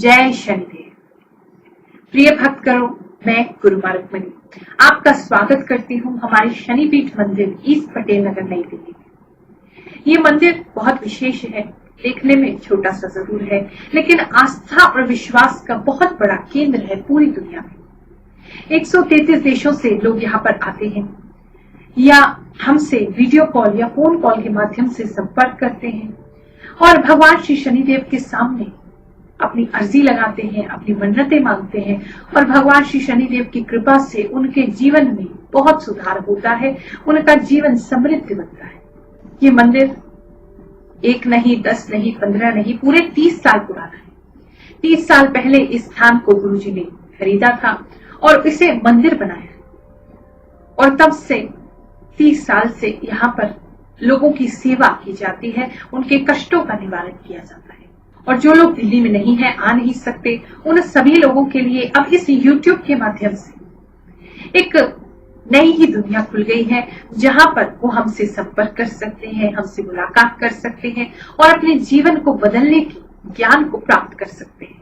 जय शनिदेव। प्रिय भक्त करो, मैं गुरु मार्गमणि आपका स्वागत करती हूँ हमारे शनिपीठ मंदिर ईस्ट पटेल नगर नई दिल्ली में। ये मंदिर बहुत विशेष है, देखने में छोटा सा जरूर है, लेकिन आस्था और विश्वास का बहुत बड़ा केंद्र है पूरी दुनिया में। 133 देशों से लोग यहाँ पर आते हैं या हमसे वीडियो कॉल या फोन कॉल के माध्यम से संपर्क करते हैं और भगवान श्री शनिदेव के सामने अपनी अर्जी लगाते हैं, अपनी मन्नतें मांगते हैं और भगवान श्री शनिदेव की कृपा से उनके जीवन में बहुत सुधार होता है, उनका जीवन समृद्ध बनता है। ये मंदिर 1 नहीं, 10 नहीं, 15 नहीं, पूरे 30 साल पुराना है। 30 साल पहले इस स्थान को गुरुजी ने खरीदा था और इसे मंदिर बनाया और तब से 30 साल से यहाँ पर लोगों की सेवा की जाती है, उनके कष्टों का निवारण किया जाता है। और जो लोग दिल्ली में नहीं है, आ नहीं सकते, उन सभी लोगों के लिए अब इस YouTube के माध्यम से एक नई ही दुनिया खुल गई है, जहां पर वो हमसे संपर्क कर सकते हैं, हमसे मुलाकात कर सकते हैं और अपने जीवन को बदलने की ज्ञान को प्राप्त कर सकते हैं।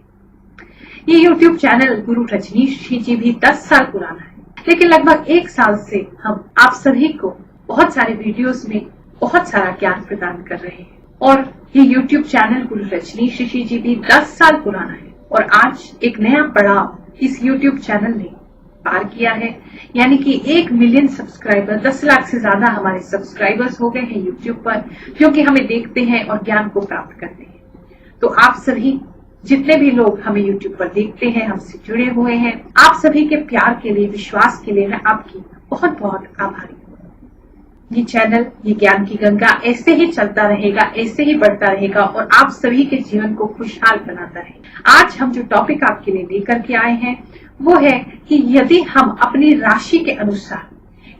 ये YouTube चैनल गुरु रजनीश जी भी 10 साल पुराना है, लेकिन लगभग 1 साल से हम आप सभी को बहुत सारे वीडियोस में बहुत सारा ज्ञान प्रदान कर रहे हैं। और ये YouTube चैनल गुरु रजनीश जी भी 10 साल पुराना है और आज एक नया पड़ाव इस YouTube चैनल ने पार किया है, यानी कि 1 मिलियन सब्सक्राइबर, 10 लाख से ज्यादा हमारे सब्सक्राइबर्स हो गए हैं YouTube पर, जो कि हमें देखते हैं और ज्ञान को प्राप्त करते हैं। तो आप सभी जितने भी लोग हमें YouTube पर देखते हैं, हमसे जुड़े हुए हैं, आप सभी के प्यार के लिए, विश्वास के लिए मैं आपकी बहुत बहुत आभारी हूँ। ये चैनल, ये ज्ञान की गंगा ऐसे ही चलता रहेगा, ऐसे ही बढ़ता रहेगा और आप सभी के जीवन को खुशहाल बनाता रहेगा। आज हम जो टॉपिक आपके लिए लेकर के आए हैं वो है कि यदि हम अपनी राशि के अनुसार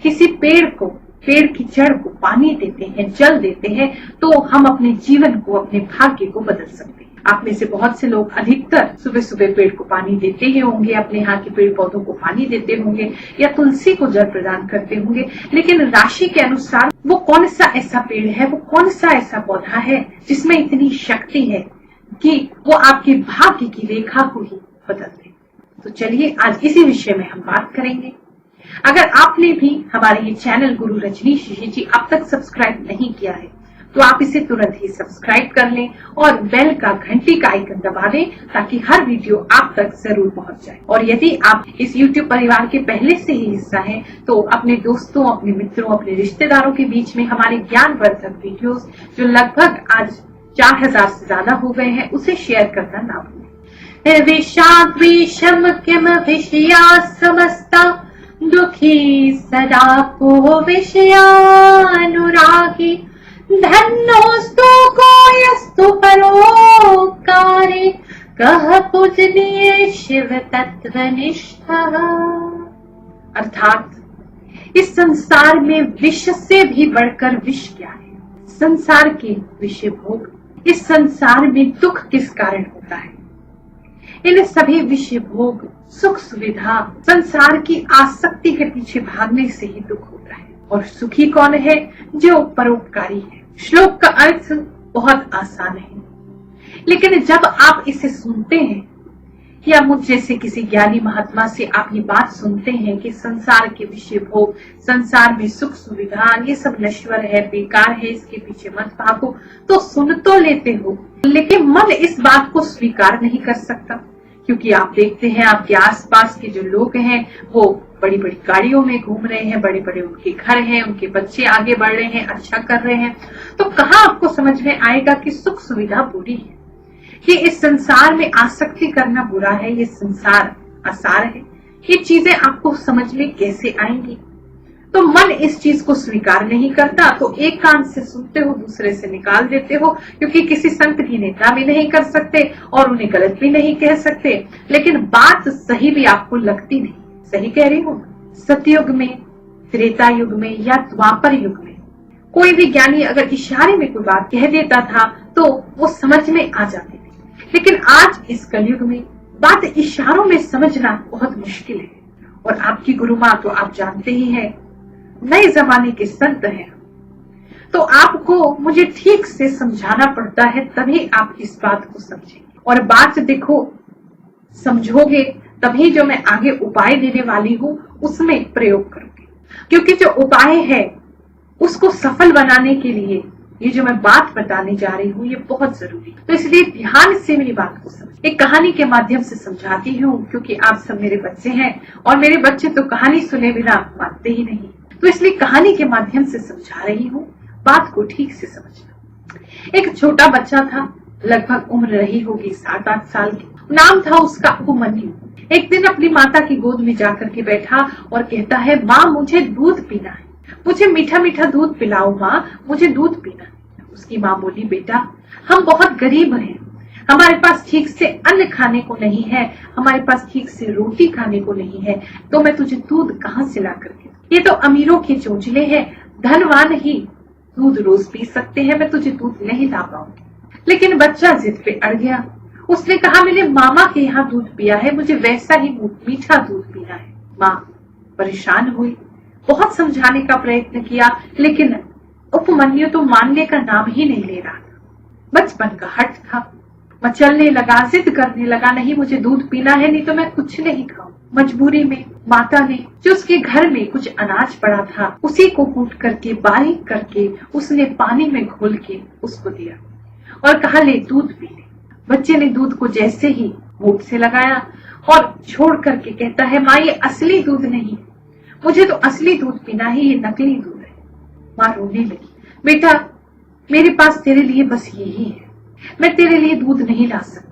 किसी पेड़ की जड़ को पानी देते हैं, जल देते हैं, तो हम अपने जीवन को, अपने भाग्य को बदल सकते हैं। आप में से बहुत से लोग अधिकतर सुबह सुबह पेड़ को पानी देते ही होंगे, अपने यहाँ के पेड़ पौधों को पानी देते होंगे या तुलसी को जल प्रदान करते होंगे, लेकिन राशि के अनुसार वो कौन सा ऐसा पेड़ है, वो कौन सा ऐसा पौधा है जिसमें इतनी शक्ति है कि वो आपके भाग्य की रेखा को ही बदल दे। तो चलिए आज इसी विषय में हम बात करेंगे। अगर आपने भी हमारे ये चैनल गुरु रजनीश जी अब तक सब्सक्राइब नहीं किया है तो आप इसे तुरंत ही सब्सक्राइब कर लें और बेल का, घंटी का आइकन दबा दें ताकि हर वीडियो आप तक जरूर पहुंच जाए। और यदि आप इस YouTube परिवार के पहले से ही हिस्सा हैं तो अपने दोस्तों, अपने मित्रों, अपने रिश्तेदारों के बीच में हमारे ज्ञानवर्धक वीडियोस जो लगभग आज 4000 से ज्यादा हो गए हैं उसे शेयर करना ना भूलें। विषाद्वेषम किम विषया समस्ता दुखी सदा को विषयानुरागी धन्योस्तु को यस्तु परोपकारे कह पूजनीय शिव तत्वनिष्ठ। अर्थात इस संसार में विष से भी बढ़कर विष क्या है? संसार के विषय भोग। इस संसार में दुख किस कारण होता है? इन सभी विषय भोग, सुख सुविधा, संसार की आसक्ति के पीछे भागने से ही दुख होता है। और सुखी कौन है? जो परोपकारी है। श्लोक का अर्थ बहुत आसान है, लेकिन जब आप इसे सुनते हैं या मुझ जैसे किसी ज्ञानी महात्मा से आप ये बात सुनते हैं कि संसार के विषय भोग, संसार में सुख सुविधा, ये सब नश्वर है, बेकार है, इसके पीछे मत भागो, तो सुन तो लेते हो, लेकिन मन इस बात को स्वीकार नहीं कर सकता। क्योंकि आप देखते हैं आपके आसपास के जो लोग हैं वो बड़ी बड़ी गाड़ियों में घूम रहे हैं, बड़े बड़े उनके घर हैं, उनके बच्चे आगे बढ़ रहे हैं, अच्छा कर रहे हैं, तो कहाँ आपको समझ में आएगा कि सुख सुविधा बुरी है, कि इस संसार में आसक्ति करना बुरा है, ये संसार आसार है। ये चीजें आपको समझ में कैसे आएंगी? तो मन इस चीज को स्वीकार नहीं करता, तो एक कान से सुनते हो, दूसरे से निकाल देते हो, क्योंकि किसी संत की निंदा भी नहीं कर सकते और उन्हें गलत भी नहीं कह सकते, लेकिन बात सही भी आपको लगती नहीं। सही कह रही हूँ? सतयुग में, त्रेता युग में या द्वापर युग में कोई भी ज्ञानी अगर इशारे में कोई बात कह देता था तो वो समझ में आ जाती थी, लेकिन आज इस कलयुग में बात इशारों में समझना बहुत मुश्किल है। और आपकी गुरु माँ तो आप जानते ही हैं, नए जमाने के संत हैं, तो आपको मुझे ठीक से समझाना पड़ता है, तभी आप इस बात को समझेंगे। और बात देखो समझोगे तभी जो मैं आगे उपाय देने वाली हूँ उसमें प्रयोग करोगे, क्योंकि जो उपाय है उसको सफल बनाने के लिए ये जो मैं बात बताने जा रही हूँ ये बहुत जरूरी है। तो इसलिए ध्यान से मेरी बात को समझ। एक कहानी के माध्यम से समझाती हूँ, क्योंकि आप सब मेरे बच्चे हैं और मेरे बच्चे तो कहानी सुने बिना मानते ही नहीं, तो इसलिए कहानी के माध्यम से समझा रही हूँ। बात को ठीक से समझना। एक छोटा बच्चा था, लगभग उम्र रही होगी 7-8 साल की। नाम था उसका उपमन्यु। एक दिन अपनी माता की गोद में जाकर के बैठा और कहता है, माँ मुझे दूध पीना है, मुझे मीठा मीठा दूध पिलाओ माँ, मुझे दूध पीना है। उसकी माँ बोली, बेटा हम बहुत गरीब हैं, हमारे पास ठीक से अन्न खाने को नहीं है, हमारे पास ठीक से रोटी खाने को नहीं है, तो मैं तुझे दूध कहाँ से ला करके? ये तो अमीरों के चोंचले हैं, धनवान ही दूध रोज पी सकते हैं, मैं तुझे दूध नहीं ला पाऊंगी। लेकिन बच्चा जिद पे अड़ गया। उसने कहा, मैंने मामा के यहाँ दूध पिया है, मुझे वैसा ही मीठा दूध पीना है। माँ परेशान हुई, बहुत समझाने का प्रयत्न किया, लेकिन उपमन्यु तो मानने का नाम ही नहीं ले रहा था। बचपन का हट था, मचलने लगा, जिद करने लगा, नहीं मुझे दूध पीना है, नहीं तो मैं कुछ नहीं खाऊं। मजबूरी में माता ने जो उसके घर में कुछ अनाज पड़ा था उसी को कूट करके बारीक करके उसने पानी में घोल के उसको दिया और कहा, ले दूध पी ले। बच्चे ने दूध को जैसे ही मुंह से लगाया और छोड़ करके कहता है, माँ ये असली दूध नहीं, मुझे तो असली दूध पीना है, ये नकली दूध है। माँ रोने लगी, बेटा मेरे पास तेरे लिए बस यही है, मैं तेरे लिए दूध नहीं ला सकती।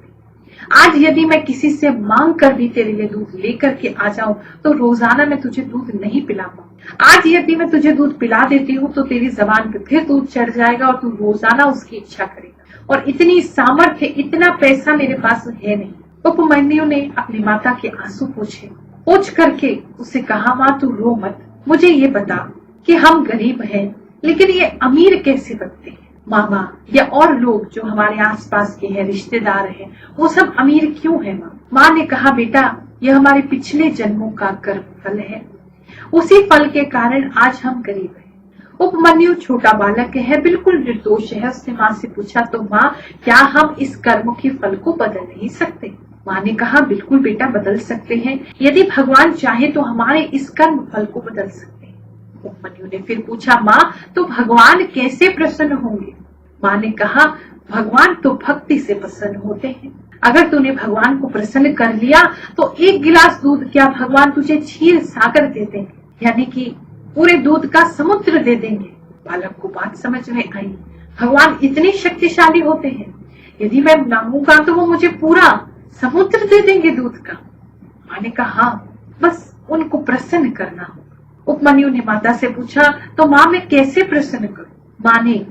आज यदि मैं किसी से मांग कर भी तेरे लिए दूध लेकर के आ जाऊं तो रोजाना मैं तुझे दूध नहीं पिला पाऊं। आज यदि मैं तुझे दूध पिला देती हूँ तो तेरी जबान पे फिर दूध चढ़ जाएगा और तू रोजाना उसकी इच्छा करेगा, और इतनी सामर्थ्य, इतना पैसा मेरे पास है नहीं। उपमन्यु ने अपनी माता के आंसू पोंछ करके उससे कहा, माँ तू रो मत, मुझे ये बता कि हम गरीब हैं लेकिन ये अमीर कैसे बनते हैं? मामा या और लोग जो हमारे आसपास के हैं, रिश्तेदार हैं, वो सब अमीर क्यों है? माँ ने कहा, बेटा ये हमारे पिछले जन्मों का कर्म फल है, उसी फल के कारण आज हम गरीब हैं। उपमन्यु छोटा बालक है, बिल्कुल निर्दोष है। उसने माँ से पूछा, तो माँ क्या हम इस कर्म के फल को बदल नहीं सकते? माँ ने कहा, बिल्कुल बेटा बदल सकते हैं, यदि भगवान चाहे तो हमारे इस कर्म फल को बदल सकते हैं। उपमन्यु ने फिर पूछा, माँ तो भगवान कैसे प्रसन्न होंगे? माँ ने कहा, भगवान तो भक्ति से प्रसन्न होते हैं। अगर तूने भगवान को प्रसन्न कर लिया तो एक गिलास दूध क्या भगवान तुझे क्षीर सागर दे देंगे, यानी कि पूरे दूध का समुद्र दे देंगे। बालक को बात समझ में आई, भगवान इतने शक्तिशाली होते हैं, यदि मैं मांगूंगा तो वो मुझे पूरा समुद्र दे देंगे दूध का। माँ ने कहा, हाँ बस उनको प्रसन्न करना होगा। उपमन्यु ने माता से पूछा, तो माँ मैं कैसे प्रसन्न करूं? माँ ने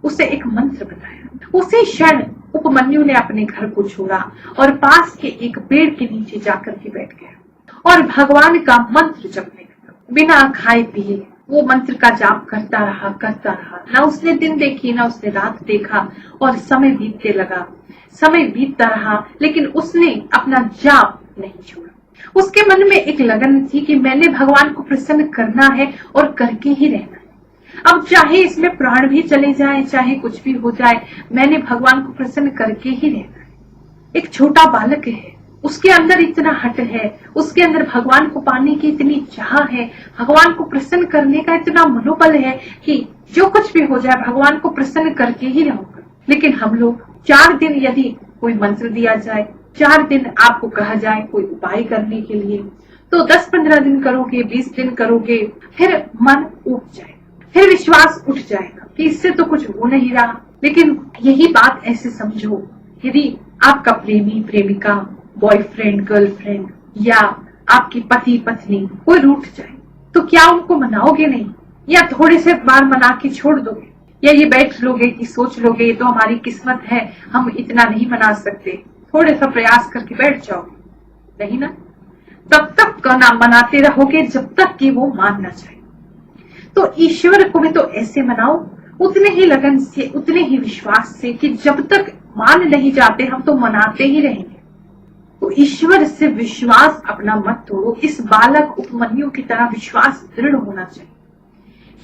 उसे एक मंत्र बताया। उसी क्षण उपमन्यु ने अपने घर को छोड़ा और पास के एक पेड़ के नीचे जाकर के बैठ गया और भगवान का मंत्र जपने लगा। बिना खाए पिए वो मंत्र का जाप करता रहा। ना उसने दिन देखी, ना उसने रात देखा, और समय बीतते लगा। समय बीतता रहा, लेकिन उसने अपना जाप नहीं छोड़ा। उसके मन में एक लगन थी कि मैंने भगवान को प्रसन्न करना है और करके ही रहना है। अब चाहे इसमें प्राण भी चले जाए, चाहे कुछ भी हो जाए, मैंने भगवान को प्रसन्न करके ही रहना है। एक छोटा बालक है, उसके अंदर इतना हट है, उसके अंदर भगवान को पाने की इतनी चाह है, भगवान को प्रसन्न करने का इतना मनोबल है कि जो कुछ भी हो जाए भगवान को प्रसन्न करके ही रहूंगा। लेकिन हम लोग 4 दिन यदि कोई मंत्र दिया जाए, 4 दिन आपको कहा जाए कोई उपाय करने के लिए, तो 10-15 दिन करोगे, 20 दिन करोगे, फिर मन उठ जाए, फिर विश्वास उठ जाएगा कि इससे तो कुछ हो नहीं रहा। लेकिन यही बात ऐसे समझो, यदि आपका प्रेमी प्रेमिका, बॉयफ्रेंड गर्लफ्रेंड या आपकी पति पत्नी कोई रूठ जाए तो क्या उनको मनाओगे नहीं, या थोड़े से बार मना के छोड़ दोगे, या ये बैठ लोगे कि सोच लोगे ये तो हमारी किस्मत है, हम इतना नहीं मना सकते, थोड़े सा प्रयास करके बैठ जाओगे? नहीं ना, तब तक ना मनाते रहोगे जब तक कि वो मान ना जाए। तो ईश्वर को भी तो ऐसे मनाओ, उतने ही लगन से, उतने ही विश्वास से कि जब तक मान नहीं जाते हम तो मनाते ही रहेंगे। तो ईश्वर से विश्वास अपना मत तोड़ो। इस बालक उपमन्यु की तरह विश्वास दृढ़ होना चाहिए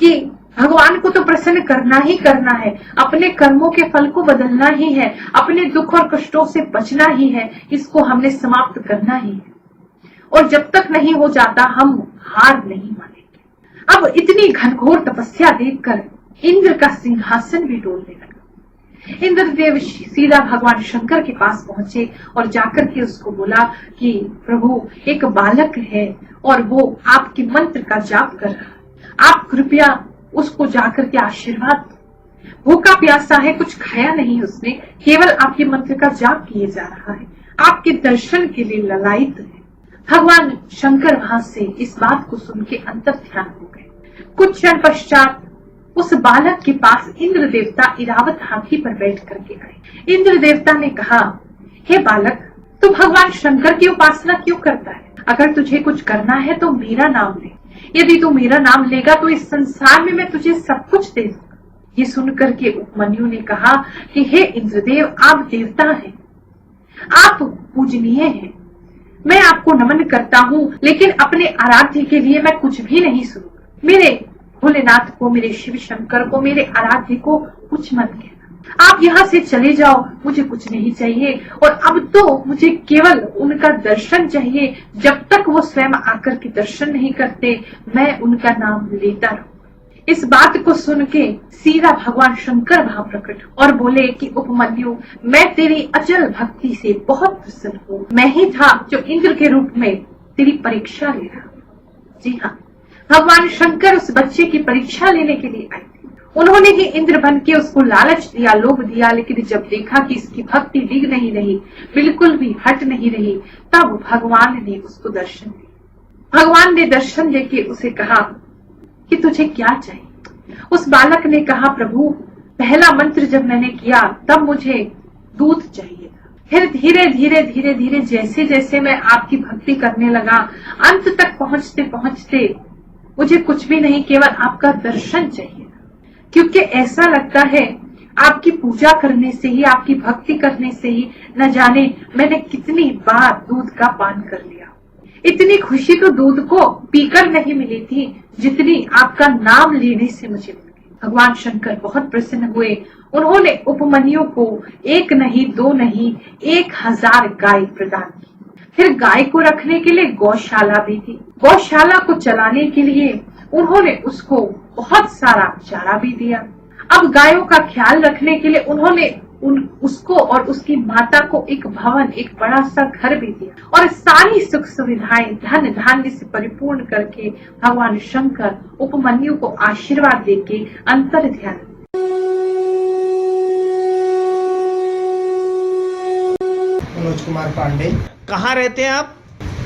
कि भगवान को तो प्रसन्न करना ही करना है, अपने कर्मों के फल को बदलना ही है, अपने दुख और कष्टों से बचना ही है, इसको हमने समाप्त करना ही है। और जब तक नहीं हो जाता हम हार नहीं मानेंगे। अब इतनी घनघोर तपस्या देखकर इंद्र का सिंहासन भी डोलने लगा। इंद्रदेव सीधा भगवान शंकर के पास पहुंचे और जाकर के उसको बोला कि प्रभु, एक बालक है और वो आपके मंत्र का जाप कर रहा है, आप कृपया उसको जाकर के आशीर्वाद दो। भूखा प्यासा है, कुछ खाया नहीं उसने, केवल आपके मंत्र का जाप किए जा रहा है, आपके दर्शन के लिए ललायित है। भगवान शंकर वहां से इस बात को सुन के अंतर ध्यान हो गए। कुछ क्षण पश्चात उस बालक के पास इंद्र देवता इरावत हाथी पर बैठ करके आए। इंद्र देवता ने कहा, हे बालक, तू भगवान शंकर की उपासना क्यों करता है? अगर तुझे कुछ करना है तो मेरा नाम ले। यदि तू मेरा नाम लेगा तो इस संसार में मैं तुझे सब कुछ दे दूंगा। ये सुनकर के उपमन्यु ने कहा कि हे इंद्रदेव, आप देवता हैं, आप पूजनीय हैं, मैं आपको नमन करता हूँ, लेकिन अपने आराध्य के लिए मैं कुछ भी नहीं सुनूंगा। मेरे भोलेनाथ को, मेरे शिव शंकर को, मेरे आराध्य को कुछ मत कहना। आप यहाँ से चले जाओ, मुझे कुछ नहीं चाहिए। और अब तो मुझे केवल उनका दर्शन चाहिए। जब तक वो स्वयं आकर के दर्शन नहीं करते, मैं उनका नाम लेता रहूं। इस बात को सुन के सीधा भगवान शंकर वहां प्रकट और बोले कि उपमन्यु, मैं तेरी अचल भक्ति से बहुत प्रसन्न हूँ। मैं ही था जो इंद्र के रूप में तेरी परीक्षा ले रहा। जी हाँ, भगवान शंकर उस बच्चे की परीक्षा लेने के लिए आए थे। उन्होंने ही इंद्र बन के उसको लालच दिया, लोभ दिया, लेकिन जब देखा कि इसकी भक्ति दिग नहीं रही, बिल्कुल भी हट नहीं रही, तब भगवान ने उसको दर्शन दिया। भगवान ने दर्शन देके उसे कहा कि तुझे क्या चाहिए? उस बालक ने कहा, प्रभु, पहला मंत्र जब मैंने किया तब मुझे दूध चाहिए था। फिर धीरे धीरे धीरे धीरे जैसे जैसे मैं आपकी भक्ति करने लगा, अंत तक पहुंचते पहुंचते मुझे कुछ भी नहीं, केवल आपका दर्शन चाहिए, क्योंकि ऐसा लगता है आपकी पूजा करने से ही, आपकी भक्ति करने से ही न जाने मैंने कितनी बार दूध का पान कर लिया। इतनी खुशी तो दूध को पीकर नहीं मिली थी जितनी आपका नाम लेने से मुझे मिली। भगवान शंकर बहुत प्रसन्न हुए। उन्होंने उपमन्यु को एक नहीं, दो नहीं, 1000 गाय प्रदान की। फिर गाय को रखने के लिए गौशाला भी थी। गौशाला को चलाने के लिए उन्होंने उसको बहुत सारा चारा भी दिया। अब गायों का ख्याल रखने के लिए उन्होंने उसको और उसकी माता को एक भवन, एक बड़ा सा घर भी दिया और सारी सुख सुविधाएं धन धान्य से परिपूर्ण करके भगवान शंकर उपमन्यु को आशीर्वाद देके अंतर ध्यान। मनोज कुमार पांडे। कहाँ रहते हैं आप?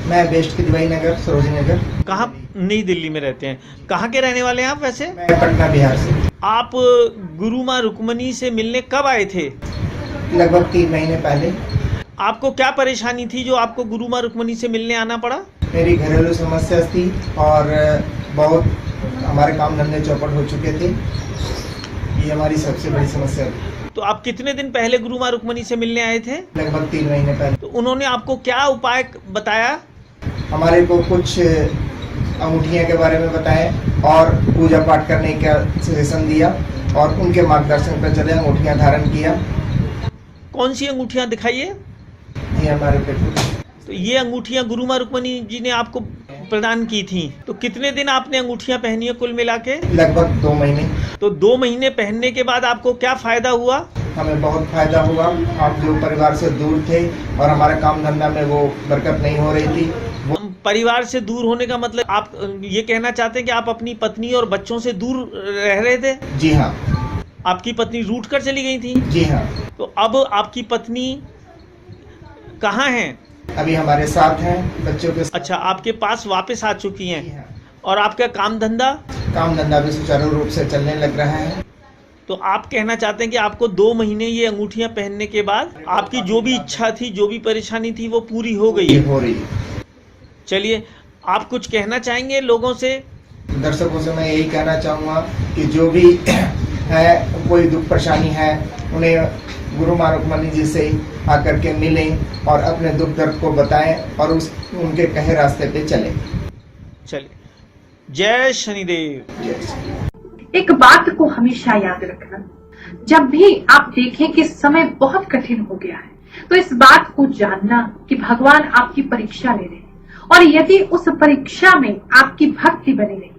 मैं वेस्ट की दिवाई नगर, सरोजनी नगर। कहाँ? नई दिल्ली में रहते हैं। कहाँ के रहने वाले हैं आप वैसे? मैं पटना, बिहार से। आप गुरु माँ रुक्मणी से मिलने कब आए थे? लगभग 3 महीने पहले। आपको क्या परेशानी थी जो आपको गुरु माँ रुक्मणी से मिलने आना पड़ा? मेरी घरेलू समस्या थी और बहुत हमारे काम धंधे चौपट हो चुके थे। ये हमारी सबसे बड़ी समस्या थी। तो आप कितने दिन पहले गुरु माँ रुक्मणी से मिलने आए थे? लगभग 3 महीने पहले। तो उन्होंने आपको क्या उपाय बताया? हमारे को कुछ अंगूठियाँ के बारे में बताएं और पूजा पाठ करने का सजेशन दिया और उनके मार्गदर्शन पर चले अंगूठियाँ धारण किया। कौन सी अंगूठियाँ दिखाइए? ये हमारे पे। तो ये अंगूठियाँ गुरु माँ रुक्मणी जी ने आपको प्रदान की थी। तो कितने दिन आपने अंगूठियाँ पहनी है कुल मिला के? लगभग 2 महीने। तो 2 महीने पहनने के बाद आपको क्या फायदा हुआ? हमें बहुत फायदा हुआ। आप जो परिवार से दूर थे और हमारे काम धंधा में वो बरकत नहीं हो रही थी। परिवार से दूर होने का मतलब आप ये कहना चाहते हैं कि आप अपनी पत्नी और बच्चों से दूर रह रहे थे? जी हाँ। आपकी पत्नी रूठ कर चली गई थी? जी हाँ। तो अब आपकी पत्नी कहाँ है? अभी हमारे साथ हैं, बच्चों के साथ। अच्छा, आपके पास वापस आ चुकी हैं। जी हाँ। और आपका काम धंधा? काम धंधा भी सुचारू रूप से चलने लग रहा है। तो आप कहना चाहते हैं कि आपको 2 महीने ये अंगूठियां पहनने के बाद आपकी जो भी इच्छा थी, जो भी परेशानी थी, वो पूरी हो गई है? हो रही है। चलिए, आप कुछ कहना चाहेंगे लोगों से? दर्शकों से मैं यही कहना चाहूँगा कि जो भी है, कोई दुख परेशानी है, उन्हें गुरु माँ रुक्मणी जी से आकर के मिलें और अपने दुख दर्द को बताएं और उनके कहे रास्ते पे चलें। चलिए, जय शनिदेव। जय। एक बात को हमेशा याद रखना, जब भी आप देखें कि समय बहुत कठिन हो गया है, तो इस बात को जानना कि भगवान आपकी परीक्षा ले रहे हैं, और यदि उस परीक्षा में आपकी भक्ति बनी रही,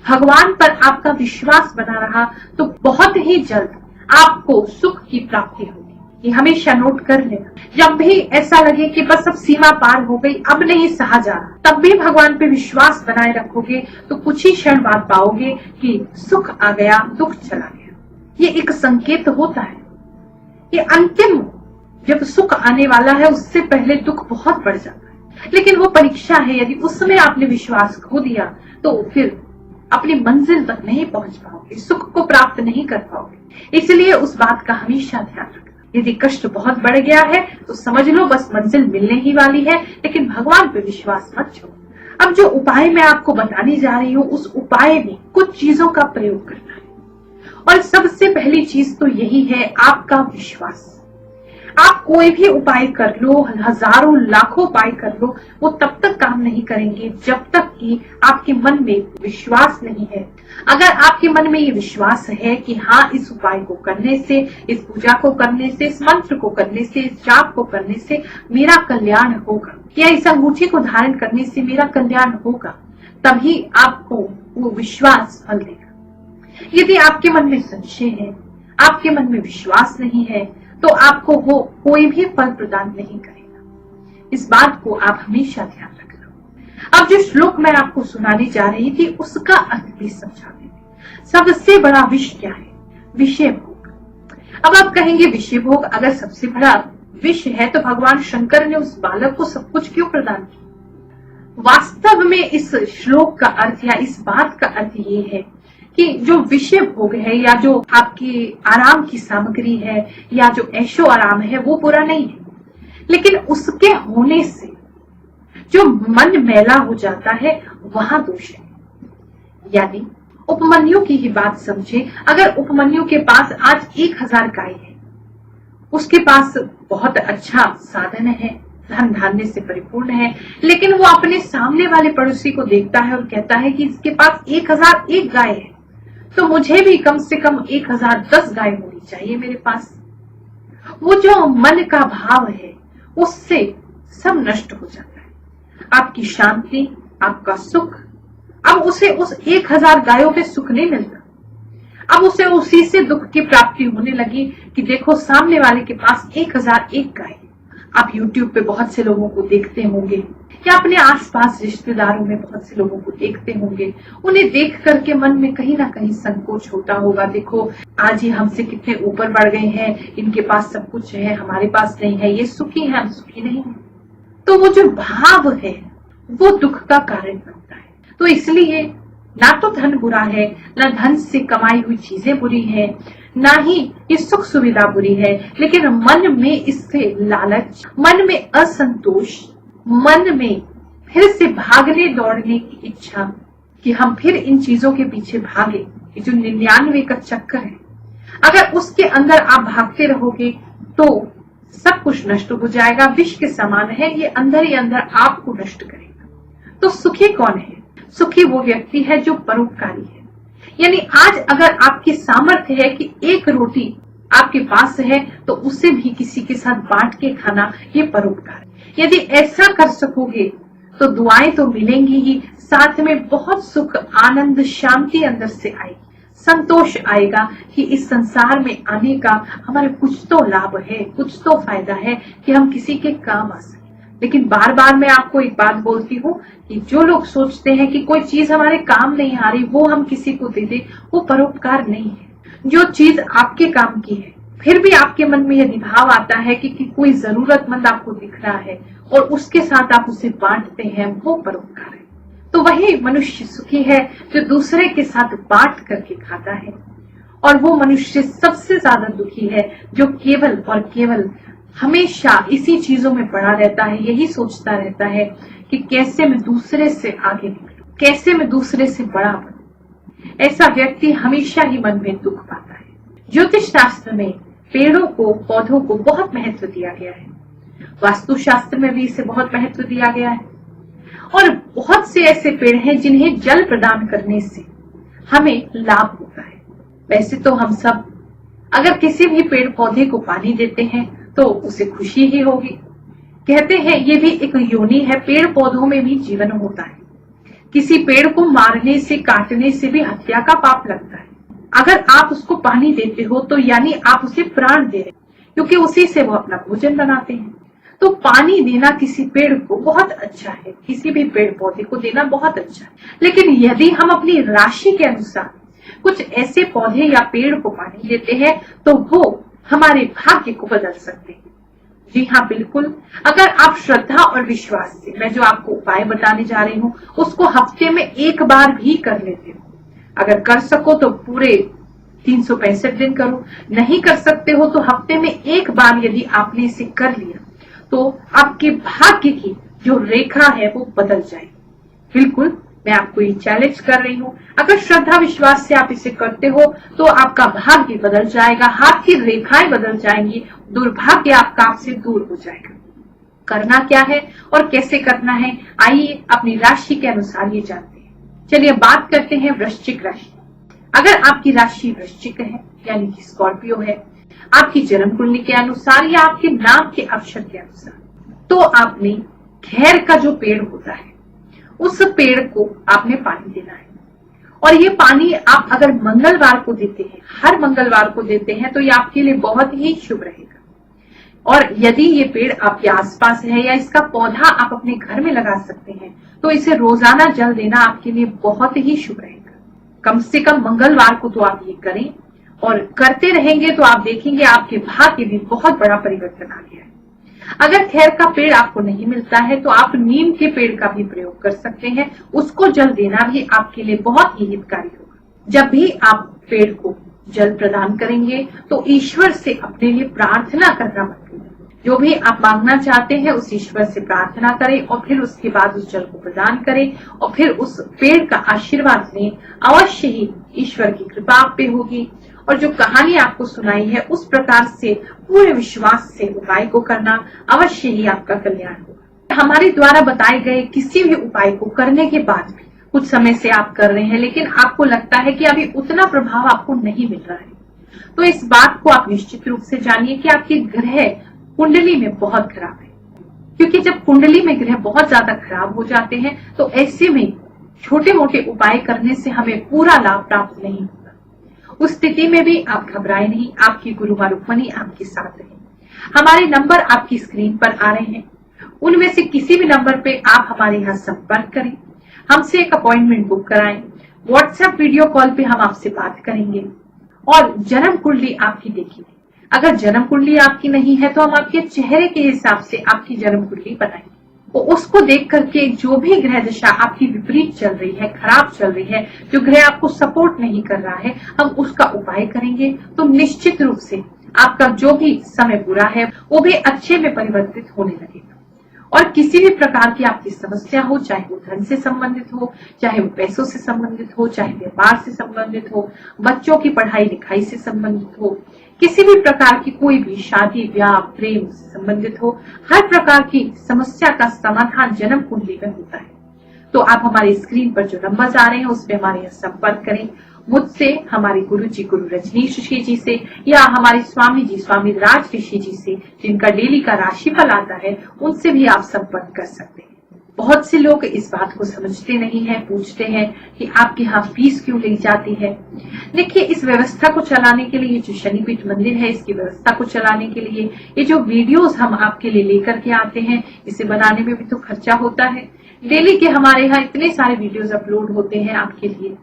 भगवान पर आपका विश्वास बना रहा, तो बहुत ही जल्द आपको सुख की प्राप्ति होगी। ये हमेशा नोट कर लेना। जब भी ऐसा लगे कि बस अब सीमा पार हो गई, अब नहीं सहा जा रहा, तब भी भगवान पे विश्वास बनाए रखोगे तो कुछ ही क्षण बाद पाओगे कि सुख आ गया, दुख चला गया। ये एक संकेत होता है। ये अंतिम जब सुख आने वाला है, उससे पहले दुख बहुत बढ़ जाता है, लेकिन वो परीक्षा है। यदि उसमें आपने विश्वास खो दिया तो फिर अपनी मंजिल तक नहीं पहुंच पाओगे, सुख को प्राप्त नहीं कर पाओगे। इसलिए उस बात का हमेशा ध्यान रखना। यदि कष्ट बहुत बढ़ गया है तो समझ लो बस मंजिल मिलने ही वाली है, लेकिन भगवान पे विश्वास मत छोड़ो। अब जो उपाय मैं आपको बताने जा रही हूँ, उस उपाय में कुछ चीजों का प्रयोग करना है, और सबसे पहली चीज तो यही है आपका विश्वास। आप कोई भी उपाय कर लो, हजारों लाखों उपाय कर लो, वो तब तक काम नहीं करेंगे जब तक कि आपके मन में विश्वास नहीं है। अगर आपके मन में ये विश्वास है कि हाँ, इस उपाय को करने से, इस पूजा को करने से, इस मंत्र को करने से, इस जाप को करने से मेरा कल्याण होगा, या इस अंगूठी को धारण करने से मेरा कल्याण होगा, तभी आपको वो विश्वास फल देगा। यदि आपके मन में संशय है, आपके मन में विश्वास नहीं है, तो आपको वो कोई भी फल प्रदान नहीं करेगा। इस बात को आप हमेशा ध्यान रखना। अब जो श्लोक मैं आपको सुनाने जा रही थी, उसका अर्थ भी समझा देंगे। सबसे बड़ा विष क्या है? विषय भोग। अब आप कहेंगे विषय भोग अगर सबसे बड़ा विष है, तो भगवान शंकर ने उस बालक को सब कुछ क्यों प्रदान किया? वास्तव में इस श्लोक का अर्थ या इस बात का अर्थ ये है कि जो विषय भोग है, या जो आपकी आराम की सामग्री है, या जो ऐशो आराम है, वो बुरा नहीं है, लेकिन उसके होने से जो मन मैला हो जाता है, वहां दोष है। यानी उपमन्यु की ही बात समझे। अगर उपमन्यु के पास आज 1000 गाय है, उसके पास बहुत अच्छा साधन है, धन धान्य से परिपूर्ण है, लेकिन वो अपने सामने वाले पड़ोसी को देखता है और कहता है कि इसके पास 1001 गाय है, तो मुझे भी कम से कम 1010 गाय होनी चाहिए मेरे पास। वो जो मन का भाव है, उससे सब नष्ट हो जाता है। आपकी शांति, आपका सुख, अब उसे उस 1000 गायों पे सुख नहीं मिलता। अब उसे उसी से दुख की प्राप्ति होने लगी कि देखो सामने वाले के पास 1001 गाय। आप YouTube पे बहुत से लोगों को देखते होंगे, या अपने आसपास रिश्तेदारों में बहुत से लोगों को देखते होंगे। उन्हें देख करके मन में कहीं ना कहीं संकोच होता होगा, देखो आज ये हमसे कितने ऊपर बढ़ गए हैं, इनके पास सब कुछ है, हमारे पास नहीं है, ये सुखी है, हम सुखी नहीं है। तो वो जो भाव है वो दुख का कारण बनता है। तो इसलिए ना तो धन बुरा है, ना धन से कमाई हुई चीजें बुरी है, ना ही ये सुख सुविधा बुरी है, लेकिन मन में इससे लालच, मन में असंतोष, मन में फिर से भागने दौड़ने की इच्छा कि हम फिर इन चीजों के पीछे भागे, ये जो 99 का चक्कर है, अगर उसके अंदर आप भागते रहोगे तो सब कुछ नष्ट हो जाएगा। विष के समान है, ये अंदर ही अंदर आपको नष्ट करेगा। तो सुखी कौन है? सुखी वो व्यक्ति है जो परोपकारी है। यानी आज अगर आपकी सामर्थ्य है कि एक रोटी आपके पास है, तो उसे भी किसी के साथ बांट के खाना, ये परोपकार है। यदि ऐसा कर सकोगे तो दुआएं तो मिलेंगी ही, साथ में बहुत सुख, आनंद, शांति अंदर से आएगी, संतोष आएगा कि इस संसार में आने का हमारे कुछ तो लाभ है, कुछ तो फायदा है कि हम किसी के काम आ सके। लेकिन बार बार मैं आपको एक बात बोलती हूँ कि जो लोग सोचते हैं कि कोई चीज हमारे काम नहीं आ रही, वो हम किसी को दे दे, वो परोपकार नहीं है। जो चीज आपके काम की है, फिर भी आपके मन में यदि भाव आता है कि कोई जरूरतमंद आपको दिख रहा है और उसके साथ आप उसे बांटते हैं, वो परोपकार है। तो वही मनुष्य सुखी है जो दूसरे के साथ बांट करके खाता है, और वो मनुष्य सबसे ज्यादा दुखी है जो केवल और केवल हमेशा इसी चीजों में पड़ा रहता है, यही सोचता रहता है कि कैसे मैं दूसरे से आगे निकलूं, कैसे मैं दूसरे से बड़ा बनूं। ऐसा व्यक्ति हमेशा ही मन में दुख पाता है। ज्योतिष शास्त्र में पेड़ों को, पौधों को बहुत महत्व दिया गया है, वास्तु शास्त्र में भी इसे बहुत महत्व दिया गया है, और बहुत से ऐसे पेड़ हैं जिन्हें जल प्रदान करने से हमें लाभ होता है। वैसे तो हम सब अगर किसी भी पेड़ पौधे को पानी देते हैं तो उसे खुशी ही होगी। कहते हैं ये भी एक योनि है, पेड़ पौधों में भी जीवन होता है। किसी पेड़ को मारने से, काटने से भी हत्या का पाप लगता है। अगर आप उसको पानी देते हो तो यानी आप उसे प्राण दे रहे हैं, क्योंकि उसी से वो अपना भोजन बनाते हैं। तो पानी देना किसी पेड़ को बहुत अच्छा है, किसी भी पेड़ पौधे को देना बहुत अच्छा है। लेकिन यदि हम अपनी राशि के अनुसार कुछ ऐसे पौधे या पेड़ को पानी देते हैं तो वो हमारे भाग्य को बदल सकते हैं। जी हाँ, बिल्कुल। अगर आप श्रद्धा और विश्वास से मैं जो आपको उपाय बताने जा रही हूँ उसको हफ्ते में एक बार भी कर लेते हो, अगर कर सको तो पूरे 365 दिन करो, नहीं कर सकते हो तो हफ्ते में एक बार यदि आपने इसे कर लिया तो आपके भाग्य की जो रेखा है वो बदल जाएगी। बिल्कुल, मैं आपको ये चैलेंज कर रही हूँ। अगर श्रद्धा विश्वास से आप इसे करते हो तो आपका भाग्य बदल जाएगा, हाथ की रेखाएं बदल जाएंगी, दुर्भाग्य आपका आपसे दूर हो जाएगा। करना क्या है और कैसे करना है, आइए अपनी राशि के अनुसार ये जानते हैं। चलिए बात करते हैं वृश्चिक राशि। अगर आपकी राशि वृश्चिक है यानी कि स्कॉर्पियो है, आपकी जन्म कुंडली के अनुसार या आपके नाम के अक्षर के अनुसार, तो आपने खैर का जो पेड़ होता है उस पेड़ को आपने पानी देना है। और ये पानी आप अगर मंगलवार को देते हैं, हर मंगलवार को देते हैं, तो ये आपके लिए बहुत ही शुभ रहेगा। और यदि ये पेड़ आपके आसपास है या इसका पौधा आप अपने घर में लगा सकते हैं तो इसे रोजाना जल देना आपके लिए बहुत ही शुभ रहेगा। कम से कम मंगलवार को तो आप ये करें और करते रहेंगे तो आप देखेंगे आपके भाग्य में बहुत बड़ा परिवर्तन आ गया है। अगर खैर का पेड़ आपको नहीं मिलता है तो आप नीम के पेड़ का भी प्रयोग कर सकते हैं, उसको जल देना भी आपके लिए बहुत ही हितकारी होगा। जब भी आप पेड़ को जल प्रदान करेंगे तो ईश्वर से अपने लिए प्रार्थना करना मत भूलें। जो भी आप मांगना चाहते हैं उस ईश्वर से प्रार्थना करें और फिर उसके बाद उस जल को प्रदान करें और फिर उस पेड़ का आशीर्वाद लें। अवश्य ही ईश्वर की कृपा आप पे होगी। और जो कहानी आपको सुनाई है उस प्रकार से पूरे विश्वास से उपाय को करना, अवश्य ही आपका कल्याण होगा। हमारे द्वारा बताए गए किसी भी उपाय को करने के बाद भी कुछ समय से आप कर रहे हैं लेकिन आपको लगता है कि अभी उतना प्रभाव आपको नहीं मिल रहा है, तो इस बात को आप निश्चित रूप से जानिए कि आपके ग्रह कुंडली में बहुत खराब है। क्योंकि जब कुंडली में ग्रह बहुत ज्यादा खराब हो जाते हैं तो ऐसे में छोटे मोटे उपाय करने से हमें पूरा लाभ प्राप्त नहीं होगा। उस स्थिति में भी आप घबराए नहीं, आपकी गुरु माँ रुक्मणी आपके साथ है। हमारे नंबर आपकी स्क्रीन पर आ रहे हैं, उनमें से किसी भी नंबर पे आप हमारे यहाँ संपर्क करें, हमसे एक अपॉइंटमेंट बुक कराएं। व्हाट्सएप वीडियो कॉल पे हम आपसे बात करेंगे और जन्म कुंडली आपकी देखेंगे। अगर जन्म कुंडली आपकी नहीं है तो हम आपके चेहरे के हिसाब से आपकी जन्म कुंडली बनाएंगे। तो उसको देख करके जो भी ग्रह दशा आपकी विपरीत चल रही है, खराब चल रही है, जो ग्रह आपको सपोर्ट नहीं कर रहा है, हम उसका उपाय करेंगे तो निश्चित रूप से आपका जो भी समय बुरा है वो भी अच्छे में परिवर्तित होने लगेगा। और किसी भी प्रकार की आपकी समस्या हो, चाहे वो धन से संबंधित हो, चाहे वो पैसों से संबंधित हो, चाहे व्यापार से संबंधित हो, बच्चों की पढ़ाई लिखाई से संबंधित हो, किसी भी प्रकार की कोई भी शादी ब्याह प्रेम से संबंधित हो, हर प्रकार की समस्या का समाधान जन्म कुंडली में होता है। तो आप हमारी स्क्रीन पर जो नंबर्स आ रहे हैं उसमें हमारे यहाँ संपर्क करें। मुझसे, हमारे गुरु जी गुरु रजनीश ऋषि जी से या हमारे स्वामी जी स्वामी राज ऋषि जी से जिनका डेली का राशिफल आता है, उनसे भी आप संपर्क कर सकते हैं। बहुत से लोग इस बात को समझते नहीं है, पूछते हैं कि आपके यहाँ फीस क्यों ली जाती है। देखिए, इस व्यवस्था को चलाने के लिए, जो शनिपीठ मंदिर है इसकी व्यवस्था को चलाने के लिए ये जो वीडियोस हम आपके लिए लेकर के आते हैं, इसे बनाने में भी तो खर्चा होता है। डेली के हमारे यहाँ इतने सारे वीडियोस अपलोड होते हैं आपके लिए,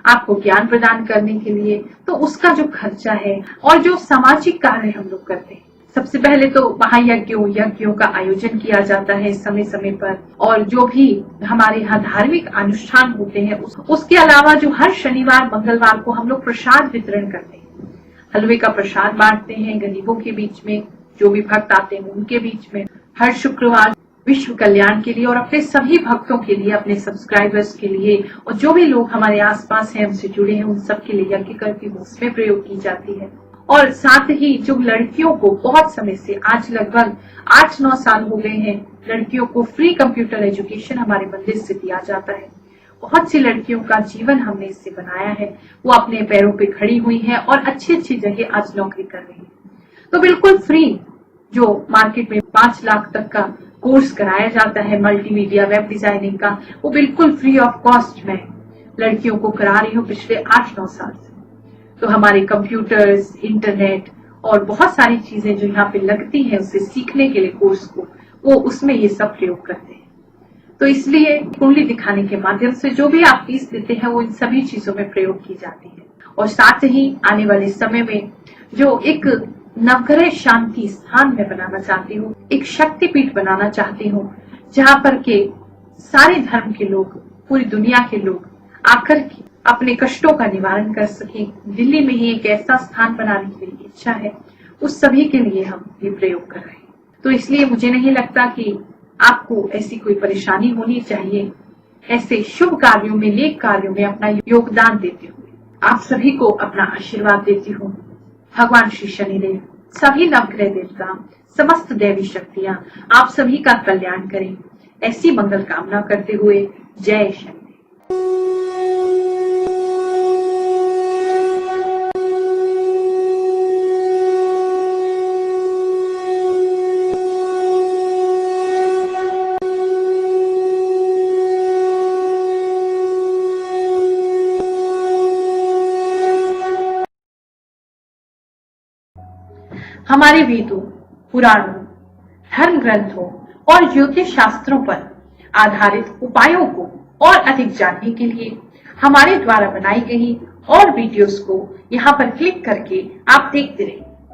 आपको ज्ञान प्रदान करने के लिए, तो उसका जो खर्चा है और जो सामाजिक कार्य हम लोग करते हैं, सबसे पहले तो महायज्ञों का आयोजन किया जाता है समय समय पर, और जो भी हमारे यहाँ धार्मिक अनुष्ठान होते हैं उसके अलावा जो हर शनिवार मंगलवार को हम लोग प्रसाद वितरण करते हैं, हलवे का प्रसाद बांटते हैं गरीबों के बीच में, जो भी भक्त आते हैं उनके बीच में। हर शुक्रवार विश्व कल्याण के लिए और अपने सभी भक्तों के लिए, अपने सब्सक्राइबर्स के लिए और जो भी लोग हमारे आसपास हैं, हमसे जुड़े हैं, उन सब के लिए यज्ञ करके उसमें प्रयोग की जाती है। और साथ ही जो लड़कियों को बहुत समय से, आज लगभग 8-9 साल हो गए हैं, लड़कियों को फ्री कंप्यूटर एजुकेशन हमारे मंदिर से दिया जाता है। बहुत सी लड़कियों का जीवन हमने इससे बनाया है। वो अपने पैरों पे खड़ी हुई हैं और अच्छी अच्छी जगह आज नौकरी कर रही है। तो बिल्कुल फ्री जो मार्केट में 5 लाख तक का कोर्स कराया जाता है मल्टीमीडिया वेब डिजाइनिंग का, वो बिल्कुल फ्री ऑफ कॉस्ट मैं लड़कियों को करा रही हूँ पिछले 8-9 साल से। तो हमारे कंप्यूटर्स, इंटरनेट और बहुत सारी चीजें जो यहाँ पे लगती हैं उसे सीखने के लिए कोर्स को, वो उसमें ये सब प्रयोग करते हैं। तो इसलिए कुंडली दिखाने के माध्यम से जो भी आप फीस देते हैं वो इन सभी चीजों में प्रयोग की जाती है। और साथ ही आने वाले समय में जो एक नवग्रह शांति स्थान में बनाना चाहती हूँ, एक शक्तिपीठ बनाना चाहती हूँ, जहाँ पर के सारे धर्म के लोग, पूरी दुनिया के लोग आकर के अपने कष्टों का निवारण कर सके। दिल्ली में ही एक ऐसा स्थान बनाने की मेरी इच्छा है, उस सभी के लिए हम ये प्रयोग कर रहे हैं। तो इसलिए मुझे नहीं लगता कि आपको ऐसी कोई परेशानी होनी चाहिए। ऐसे शुभ कार्यों में, नेक कार्यों में अपना योगदान देते हुए आप सभी को अपना आशीर्वाद देती हूँ। भगवान श्री शनिदेव, सभी नवग्रह देवता, समस्त दैवी शक्तियां आप सभी का कल्याण करें, ऐसी मंगल कामना करते हुए जय शनिदेव। हमारे वेदों, पुराणों, धर्म ग्रंथों और ज्योतिष शास्त्रों पर आधारित उपायों को और अधिक जानने के लिए हमारे द्वारा बनाई गई और वीडियोस को यहाँ पर क्लिक करके आप देखते रहिए।